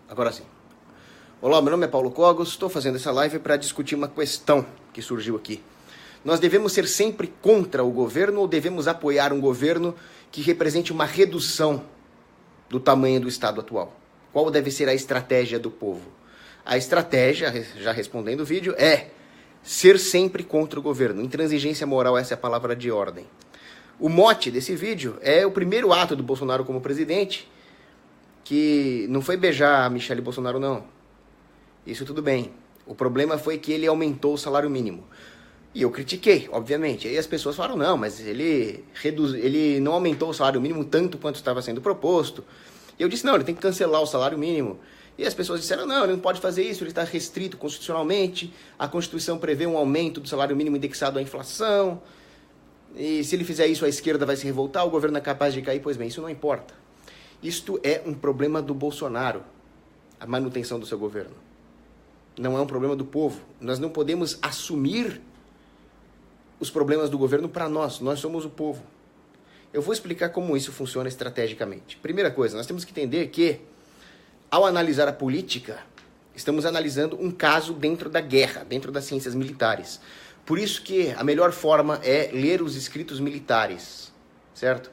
Agora sim. Olá, meu nome é Paulo Cogos, estou fazendo essa live para discutir uma questão que surgiu aqui. Nós devemos ser sempre contra o governo ou devemos apoiar um governo que represente uma redução do tamanho do Estado atual? Qual deve ser a estratégia do povo? A estratégia, já respondendo o vídeo, é ser sempre contra o governo. Intransigência moral, essa é a palavra de ordem. O mote desse vídeo é o primeiro ato do Bolsonaro como presidente, que não foi beijar a Michele Bolsonaro, não. Isso tudo bem. O problema foi que ele aumentou o salário mínimo. E eu critiquei, obviamente. Aí as pessoas falaram, não, mas ele não aumentou o salário mínimo tanto quanto estava sendo proposto. E eu disse, não, ele tem que cancelar o salário mínimo. E as pessoas disseram, não, ele não pode fazer isso, ele está restrito constitucionalmente, a Constituição prevê um aumento do salário mínimo indexado à inflação, e se ele fizer isso, a esquerda vai se revoltar, o governo é capaz de cair. Pois bem, isso não importa. Isto é um problema do Bolsonaro, a manutenção do seu governo. Não é um problema do povo. Nós não podemos assumir os problemas do governo para nós somos o povo. Eu vou explicar como isso funciona estrategicamente. Primeira coisa, nós temos que entender que, ao analisar a política, estamos analisando um caso dentro da guerra, dentro das ciências militares. Por isso que a melhor forma é ler os escritos militares, certo?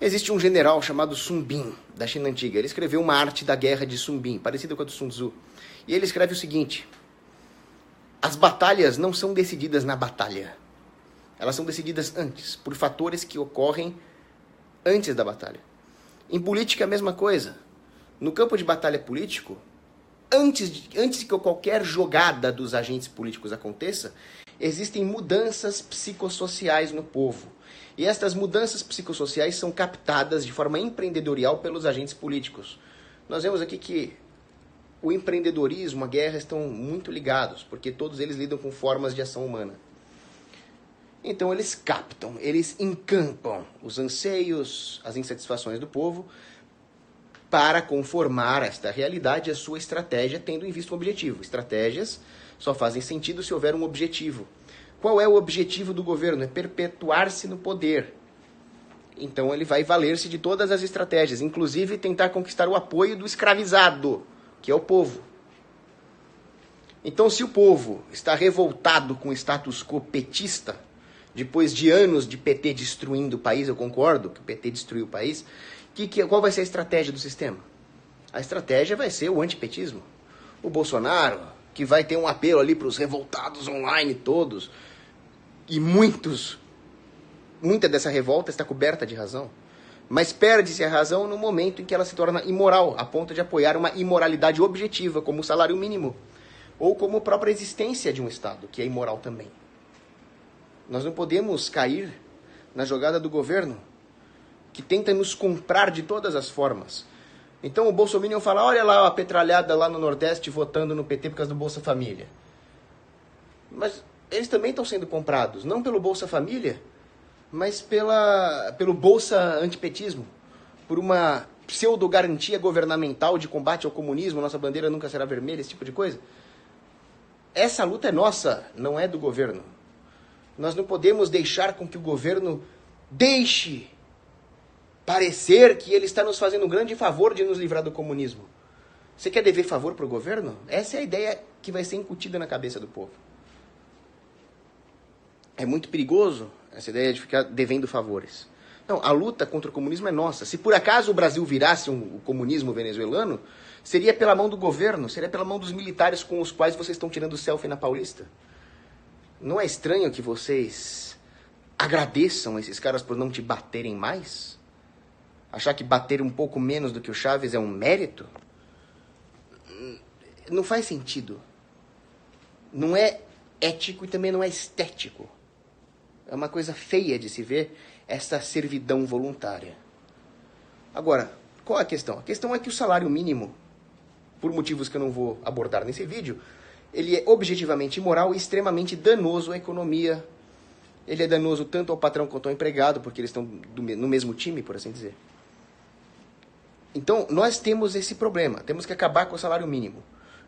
Existe um general chamado Sun Bin, da China Antiga. Ele escreveu uma arte da guerra de Sun Bin, parecida com a do Sun Tzu. E ele escreve o seguinte: as batalhas não são decididas na batalha. Elas são decididas antes, por fatores que ocorrem antes da batalha. Em política é a mesma coisa. No campo de batalha político, antes que qualquer jogada dos agentes políticos aconteça, existem mudanças psicossociais no povo. E estas mudanças psicossociais são captadas de forma empreendedorial pelos agentes políticos. Nós vemos aqui que o empreendedorismo, a guerra estão muito ligados, porque todos eles lidam com formas de ação humana. Então eles captam, eles encampam os anseios, as insatisfações do povo para conformar esta realidade a sua estratégia, tendo em vista um objetivo. Estratégias só fazem sentido se houver um objetivo. Qual é o objetivo do governo? É perpetuar-se no poder. Então ele vai valer-se de todas as estratégias, inclusive tentar conquistar o apoio do escravizado, que é o povo. Então, se o povo está revoltado com o status quo petista, depois de anos de PT destruindo o país, eu concordo que o PT destruiu o país, qual vai ser a estratégia do sistema? A estratégia vai ser o antipetismo. O Bolsonaro, que vai ter um apelo ali para os revoltados online todos, e muita dessa revolta está coberta de razão, mas perde-se a razão no momento em que ela se torna imoral, a ponto de apoiar uma imoralidade objetiva, como o salário mínimo, ou como a própria existência de um Estado, que é imoral também. Nós não podemos cair na jogada do governo, que tenta nos comprar de todas as formas. Então o Bolsonaro fala, olha lá a petralhada lá no Nordeste votando no PT por causa do Bolsa Família. Mas eles também estão sendo comprados, não pelo Bolsa Família, mas pelo Bolsa Antipetismo, por uma pseudo-garantia governamental de combate ao comunismo, nossa bandeira nunca será vermelha, esse tipo de coisa. Essa luta é nossa, não é do governo. Nós não podemos deixar com que o governo deixe parecer que ele está nos fazendo um grande favor de nos livrar do comunismo. Você quer dever favor para o governo? Essa é a ideia que vai ser incutida na cabeça do povo. É muito perigoso essa ideia de ficar devendo favores. Não, a luta contra o comunismo é nossa. Se por acaso o Brasil virasse o comunismo venezuelano, seria pela mão do governo, seria pela mão dos militares com os quais vocês estão tirando selfie na Paulista. Não é estranho que vocês agradeçam esses caras por não te baterem mais? Achar que bater um pouco menos do que o Chaves é um mérito? Não faz sentido. Não é ético e também não é estético. É uma coisa feia de se ver essa servidão voluntária. Agora, qual é a questão? A questão é que o salário mínimo, por motivos que eu não vou abordar nesse vídeo, ele é objetivamente imoral e extremamente danoso à economia. Ele é danoso tanto ao patrão quanto ao empregado, porque eles estão no mesmo time, por assim dizer. Então, nós temos esse problema. Temos que acabar com o salário mínimo.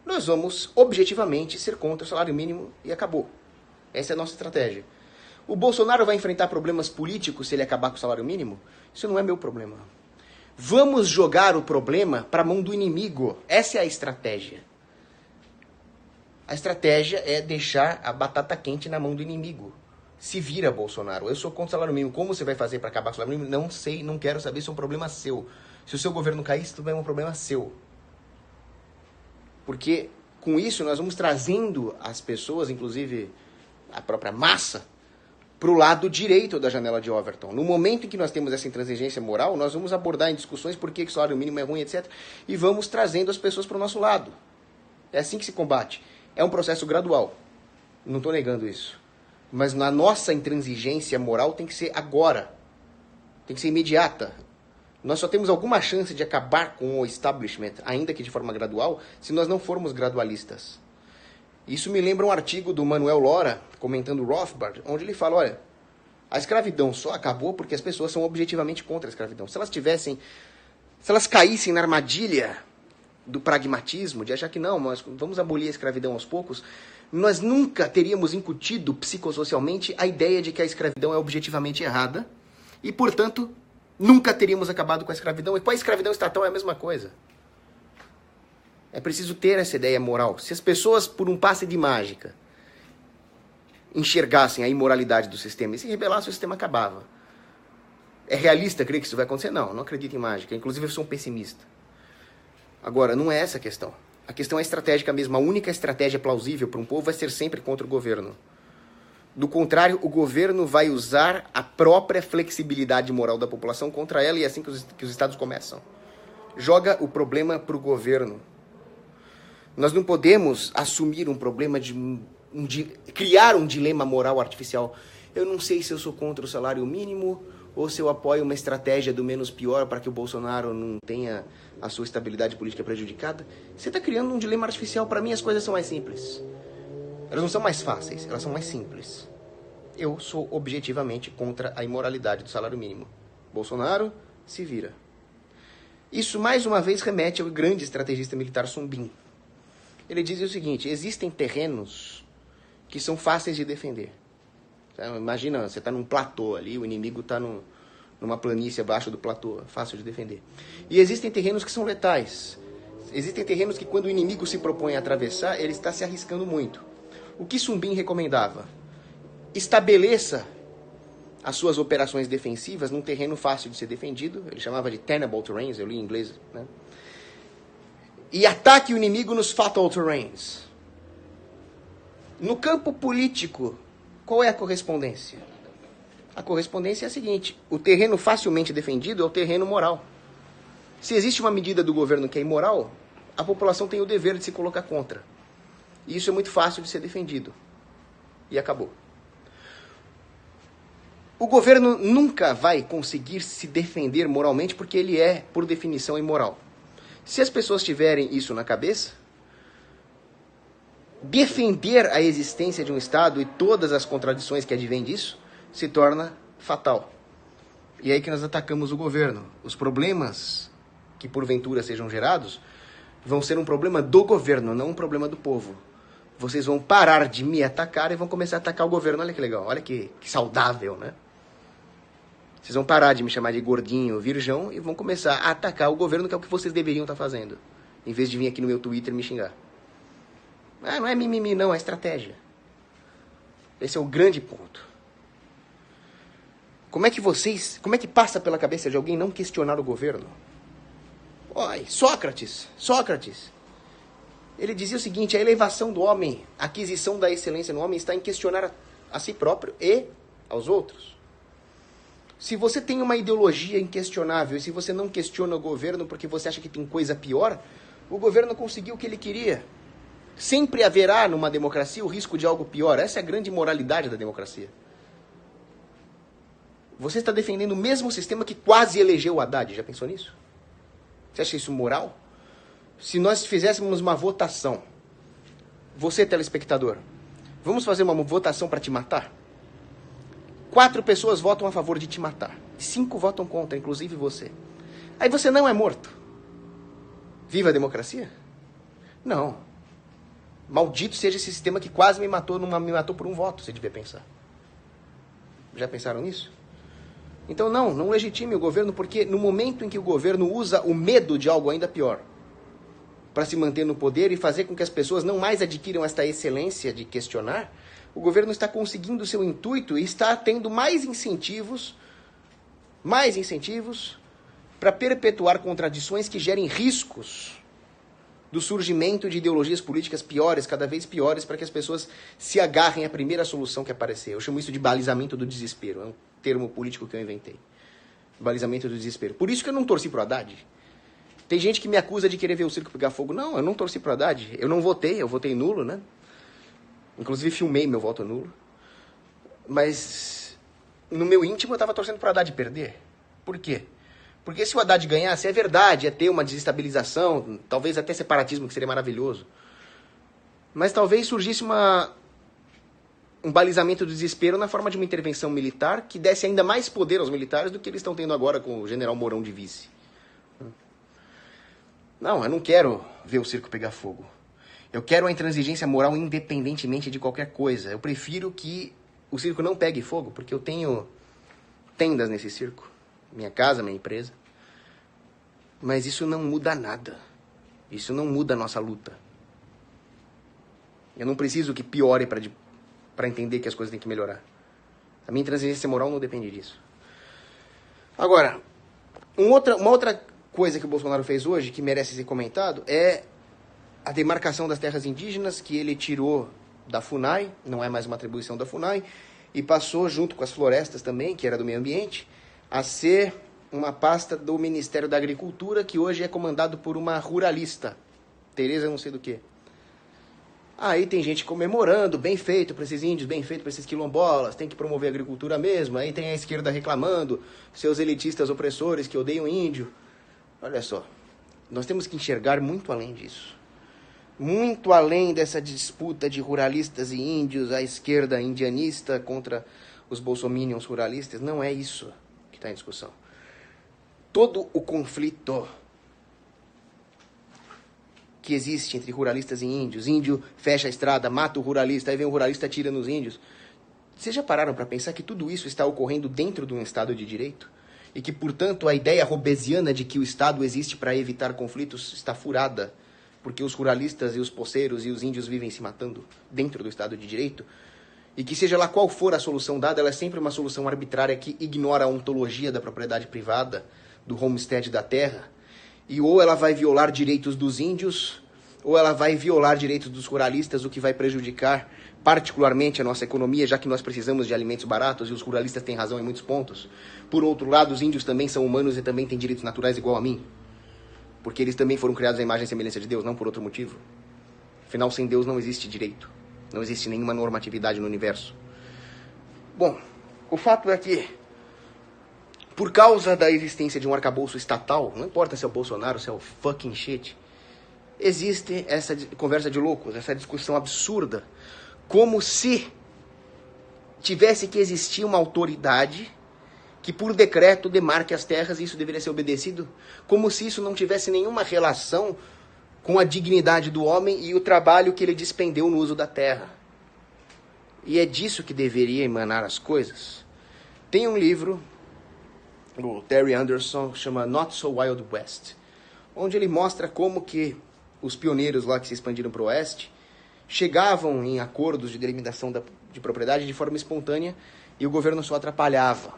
Nós vamos, objetivamente, ser contra o salário mínimo e acabou. Essa é a nossa estratégia. O Bolsonaro vai enfrentar problemas políticos se ele acabar com o salário mínimo? Isso não é meu problema. Vamos jogar o problema para a mão do inimigo. Essa é a estratégia. A estratégia é deixar a batata quente na mão do inimigo. Se vira, Bolsonaro. Eu sou contra o salário mínimo. Como você vai fazer para acabar com o salário mínimo? Não sei, não quero saber. Isso é um problema seu. Se o seu governo cair, isso tudo é um problema seu. Porque com isso nós vamos trazendo as pessoas, inclusive a própria massa, para o lado direito da janela de Overton. No momento em que nós temos essa intransigência moral, nós vamos abordar em discussões por que o salário mínimo é ruim, etc. E vamos trazendo as pessoas para o nosso lado. É assim que se combate. É um processo gradual. Não estou negando isso. Mas na nossa intransigência moral tem que ser agora. Tem que ser imediata. Nós só temos alguma chance de acabar com o establishment, ainda que de forma gradual, se nós não formos gradualistas. Isso me lembra um artigo do Manuel Lora, comentando Rothbard, onde ele fala, olha, a escravidão só acabou porque as pessoas são objetivamente contra a escravidão. Se elas caíssem na armadilha do pragmatismo, de achar que não, mas vamos abolir a escravidão aos poucos, nós nunca teríamos incutido psicossocialmente a ideia de que a escravidão é objetivamente errada e, portanto, nunca teríamos acabado com a escravidão. E com a escravidão estatal é a mesma coisa. É preciso ter essa ideia moral. Se as pessoas, por um passe de mágica, enxergassem a imoralidade do sistema e se rebelassem, o sistema acabava. É realista crer que isso vai acontecer? Não, não acredito em mágica. Inclusive, eu sou um pessimista. Agora, não é essa a questão. A questão é estratégica mesmo. A única estratégia plausível para um povo vai ser sempre contra o governo. Do contrário, o governo vai usar a própria flexibilidade moral da população contra ela, e é assim que os estados começam. Joga o problema para o governo. Nós não podemos assumir um problema criar um dilema moral artificial. Eu não sei se eu sou contra o salário mínimo ou se eu apoio uma estratégia do menos pior para que o Bolsonaro não tenha a sua estabilidade política prejudicada. Você está criando um dilema artificial. Para mim, as coisas são mais simples. Elas não são mais fáceis, elas são mais simples. Eu sou objetivamente contra a imoralidade do salário mínimo. Bolsonaro se vira. Isso, mais uma vez, remete ao grande estrategista militar Sun Bin. Ele diz o seguinte, existem terrenos que são fáceis de defender. Imagina, você está num platô ali, o inimigo está numa planície abaixo do platô, fácil de defender. E existem terrenos que são letais. Existem terrenos que, quando o inimigo se propõe a atravessar, ele está se arriscando muito. O que Sun Bin recomendava? Estabeleça as suas operações defensivas num terreno fácil de ser defendido. Ele chamava de tenable terrains, eu li em inglês, né? E ataque o inimigo nos fatal terrains. No campo político, qual é a correspondência? A correspondência é a seguinte, o terreno facilmente defendido é o terreno moral. Se existe uma medida do governo que é imoral, a população tem o dever de se colocar contra. E isso é muito fácil de ser defendido. E acabou. O governo nunca vai conseguir se defender moralmente porque ele é, por definição, imoral. Se as pessoas tiverem isso na cabeça, defender a existência de um Estado e todas as contradições que advêm disso se torna fatal. E é aí que nós atacamos o governo. Os problemas que porventura sejam gerados vão ser um problema do governo, não um problema do povo. Vocês vão parar de me atacar e vão começar a atacar o governo. Olha que legal, olha que saudável, né? Vocês vão parar de me chamar de gordinho, virgão, e vão começar a atacar o governo, que é o que vocês deveriam estar fazendo, em vez de vir aqui no meu Twitter me xingar. Não é mimimi, não, é estratégia. Esse é o grande ponto. Como é que passa pela cabeça de alguém não questionar o governo? Olha, Sócrates, ele dizia o seguinte, a elevação do homem, a aquisição da excelência no homem está em questionar a si próprio e aos outros. Se você tem uma ideologia inquestionável e se você não questiona o governo porque você acha que tem coisa pior, o governo conseguiu o que ele queria. Sempre haverá numa democracia o risco de algo pior. Essa é a grande moralidade da democracia. Você está defendendo o mesmo sistema que quase elegeu o Haddad. Já pensou nisso? Você acha isso moral? Se nós fizéssemos uma votação, você, telespectador, vamos fazer uma votação para te matar? 4 pessoas votam a favor de te matar. 5 votam contra, inclusive você. Aí você não é morto. Viva a democracia? Não. Maldito seja esse sistema que quase me matou por um voto, você devia pensar. Já pensaram nisso? Então não legitime o governo, porque no momento em que o governo usa o medo de algo ainda pior para se manter no poder e fazer com que as pessoas não mais adquiram esta excelência de questionar, o governo está conseguindo seu intuito e está tendo mais incentivos para perpetuar contradições que gerem riscos do surgimento de ideologias políticas piores, cada vez piores, para que as pessoas se agarrem à primeira solução que aparecer. Eu chamo isso de balizamento do desespero. É um termo político que eu inventei. Balizamento do desespero. Por isso que eu não torci pro Haddad. Tem gente que me acusa de querer ver o circo pegar fogo. Não, eu não torci pro Haddad. Eu não votei, eu votei nulo, né? Inclusive filmei meu voto nulo. Mas no meu íntimo eu estava torcendo pro Haddad perder. Por quê? Porque se o Haddad ganhasse, é verdade, ia ter uma desestabilização, talvez até separatismo, que seria maravilhoso. Mas talvez surgisse um balizamento do desespero na forma de uma intervenção militar que desse ainda mais poder aos militares do que eles estão tendo agora com o general Mourão de vice. Não, eu não quero ver o circo pegar fogo. Eu quero a intransigência moral independentemente de qualquer coisa. Eu prefiro que o circo não pegue fogo, porque eu tenho tendas nesse circo. Minha casa, minha empresa. Mas isso não muda nada. Isso não muda a nossa luta. Eu não preciso que piore para entender que as coisas têm que melhorar. A minha intransigência moral não depende disso. Agora, uma outra coisa que o Bolsonaro fez hoje, que merece ser comentado, é a demarcação das terras indígenas, que ele tirou da FUNAI, não é mais uma atribuição da FUNAI, e passou, junto com as florestas também, que era do meio ambiente, a ser uma pasta do Ministério da Agricultura, que hoje é comandado por uma ruralista, Tereza não sei do que. Aí tem gente comemorando, bem feito para esses índios, bem feito para esses quilombolas, tem que promover a agricultura mesmo. Aí tem a esquerda reclamando, seus elitistas opressores que odeiam índio. Olha só, nós temos que enxergar muito além disso. Muito além dessa disputa de ruralistas e índios, a esquerda indianista contra os bolsominions ruralistas. Não é isso que está em discussão. Todo o conflito que existe entre ruralistas e índios, índio fecha a estrada, mata o ruralista, aí vem o ruralista, atira nos índios. Vocês já pararam para pensar que tudo isso está ocorrendo dentro de um Estado de Direito? E que, portanto, a ideia robesiana de que o Estado existe para evitar conflitos está furada, porque os ruralistas e os poceiros e os índios vivem se matando dentro do Estado de Direito? E que seja lá qual for a solução dada, ela é sempre uma solução arbitrária que ignora a ontologia da propriedade privada, do homestead da terra, e ou ela vai violar direitos dos índios, ou ela vai violar direitos dos ruralistas, o que vai prejudicar particularmente a nossa economia, já que nós precisamos de alimentos baratos, e os ruralistas têm razão em muitos pontos. Por outro lado, os índios também são humanos e também têm direitos naturais igual a mim, porque eles também foram criados à imagem e semelhança de Deus, não por outro motivo. Afinal, sem Deus não existe direito, não existe nenhuma normatividade no universo. Bom, o fato é que, por causa da existência de um arcabouço estatal, não importa se é o Bolsonaro, se é o fucking shit, existe essa conversa de loucos, essa discussão absurda, como se tivesse que existir uma autoridade que por decreto demarque as terras e isso deveria ser obedecido, como se isso não tivesse nenhuma relação com a dignidade do homem e o trabalho que ele despendeu no uso da terra. E é disso que deveria emanar as coisas. Tem um livro, o Terry Anderson, chama Not So Wild West, onde ele mostra como que os pioneiros lá que se expandiram para o oeste chegavam em acordos de delimitação de propriedade de forma espontânea e o governo só atrapalhava.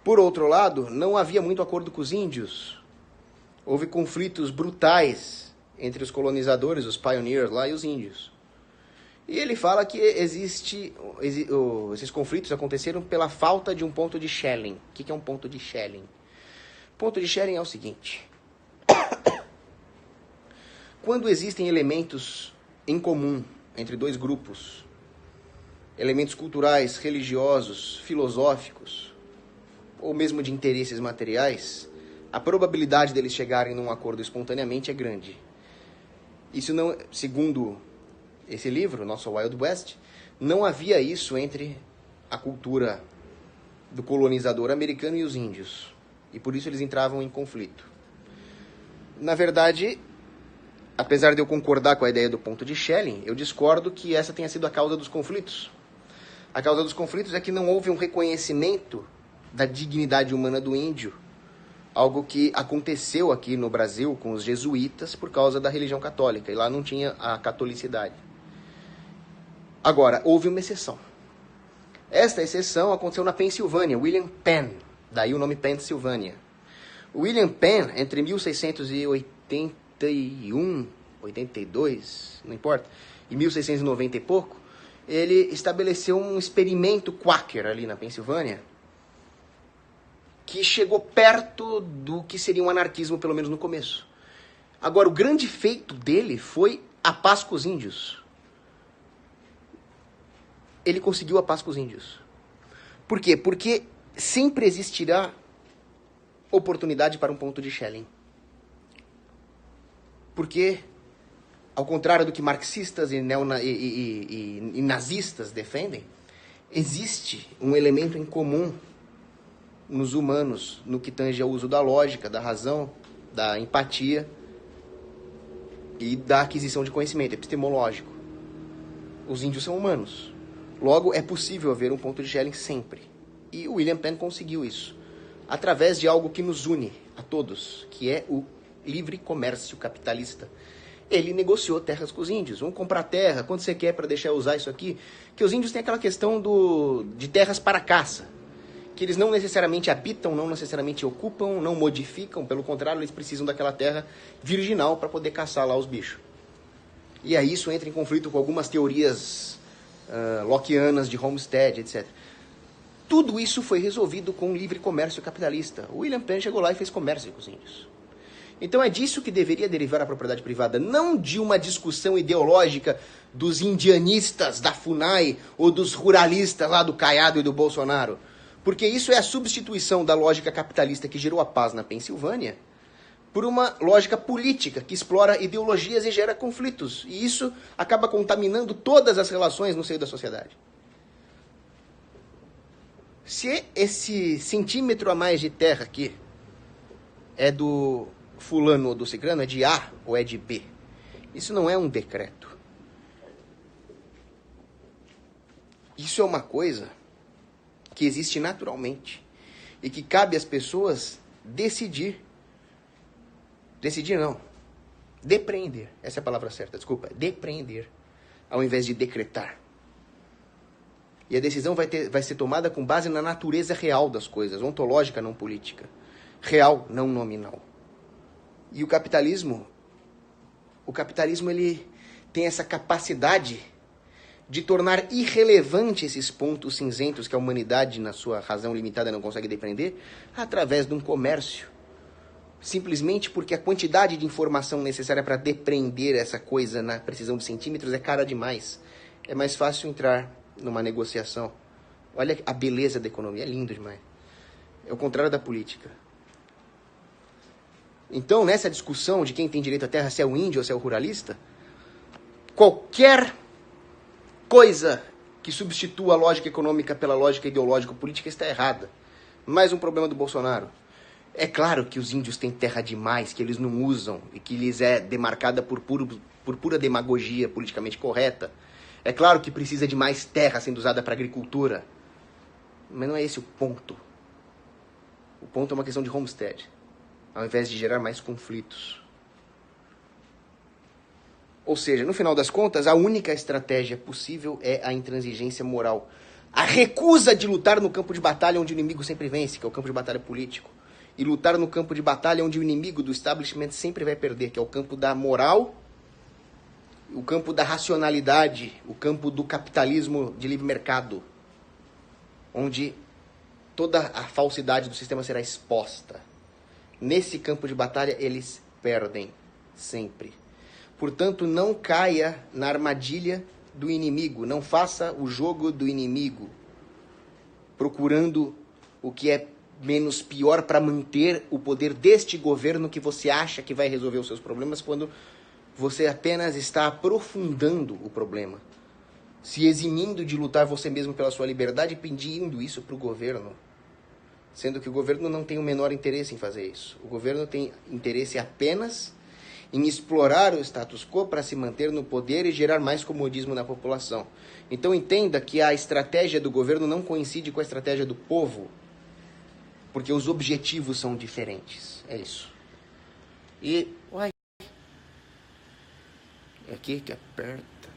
Por outro lado, não havia muito acordo com os índios. Houve conflitos brutais entre os colonizadores, os pioneers lá, e os índios. E ele fala que esses conflitos aconteceram pela falta de um ponto de Schelling. O que é um ponto de Schelling? Ponto de Schelling é o seguinte. Quando existem elementos em comum entre dois grupos, elementos culturais, religiosos, filosóficos, ou mesmo de interesses materiais, a probabilidade deles chegarem num acordo espontaneamente é grande. Isso não, segundo esse livro, Nosso Wild West, não havia isso entre a cultura do colonizador americano e os índios. E por isso eles entravam em conflito. Na verdade, apesar de eu concordar com a ideia do ponto de Schelling, eu discordo que essa tenha sido a causa dos conflitos. A causa dos conflitos é que não houve um reconhecimento da dignidade humana do índio, algo que aconteceu aqui no Brasil com os jesuítas por causa da religião católica, e lá não tinha a catolicidade. Agora, houve uma exceção. Esta exceção aconteceu na Pensilvânia, William Penn, daí o nome Pennsylvania. William Penn, entre 1681, 82, não importa, e 1690 e pouco, ele estabeleceu um experimento quaker ali na Pensilvânia, que chegou perto do que seria um anarquismo, pelo menos no começo. Agora, o grande feito dele foi a paz com os índios. Ele conseguiu a paz com os índios. Por quê? Porque sempre existirá oportunidade para um ponto de Schelling. Porque, ao contrário do que marxistas e nazistas defendem, existe um elemento em comum nos humanos, no que tange ao uso da lógica, da razão, da empatia e da aquisição de conhecimento epistemológico. Os índios são humanos. Logo, é possível haver um ponto de Schelling sempre. E o William Penn conseguiu isso, através de algo que nos une a todos, que é o livre comércio capitalista. Ele negociou terras com os índios. Vamos comprar terra, quanto você quer para deixar eu usar isso aqui? Que os índios têm aquela questão de terras para caça, que eles não necessariamente habitam, não necessariamente ocupam, não modificam, pelo contrário, eles precisam daquela terra virginal para poder caçar lá os bichos. E aí isso entra em conflito com algumas teorias lockeanas de Homestead, etc. Tudo isso foi resolvido com o livre comércio capitalista. O William Penn chegou lá e fez comércio com os índios. Então é disso que deveria derivar a propriedade privada, não de uma discussão ideológica dos indianistas da FUNAI ou dos ruralistas lá do Caiado e do Bolsonaro. Porque isso é a substituição da lógica capitalista que gerou a paz na Pensilvânia por uma lógica política que explora ideologias e gera conflitos. E isso acaba contaminando todas as relações no seio da sociedade. Se esse centímetro a mais de terra aqui é do fulano ou do cicrano, é de A ou é de B, isso não é um decreto. Isso é uma coisa que existe naturalmente e que cabe às pessoas decidir. Decidir não. Depreender. Essa é a palavra certa, desculpa. Depreender, ao invés de decretar. E a decisão vai ser tomada com base na natureza real das coisas, ontológica, não política. Real, não nominal. E o capitalismo ele tem essa capacidade de tornar irrelevante esses pontos cinzentos que a humanidade, na sua razão limitada, não consegue depreender, através de um comércio. Simplesmente porque a quantidade de informação necessária para depreender essa coisa na precisão de centímetros é cara demais. É mais fácil entrar numa negociação. Olha a beleza da economia, é lindo demais. É o contrário da política. Então, nessa discussão de quem tem direito à terra, se é o índio ou se é o ruralista, qualquer coisa que substitua a lógica econômica pela lógica ideológico-política está errada. Mais um problema do Bolsonaro. É claro que os índios têm terra demais, que eles não usam e que lhes é demarcada por pura demagogia politicamente correta. É claro que precisa de mais terra sendo usada para agricultura. Mas não é esse o ponto. O ponto é uma questão de homestead, ao invés de gerar mais conflitos. Ou seja, no final das contas, a única estratégia possível é a intransigência moral. A recusa de lutar no campo de batalha onde o inimigo sempre vence, que é o campo de batalha político. E lutar no campo de batalha onde o inimigo do establishment sempre vai perder, que é o campo da moral, o campo da racionalidade, o campo do capitalismo de livre mercado, onde toda a falsidade do sistema será exposta. Nesse campo de batalha, eles perdem sempre. Portanto, não caia na armadilha do inimigo, não faça o jogo do inimigo, procurando o que é menos pior para manter o poder deste governo que você acha que vai resolver os seus problemas, quando você apenas está aprofundando o problema, se eximindo de lutar você mesmo pela sua liberdade e pedindo isso para o governo, sendo que o governo não tem o menor interesse em fazer isso. O governo tem interesse apenas em explorar o status quo para se manter no poder e gerar mais comodismo na população. Então entenda que a estratégia do governo não coincide com a estratégia do povo. porque os objetivos são diferentes. É isso. E, uai, é aqui que aperta.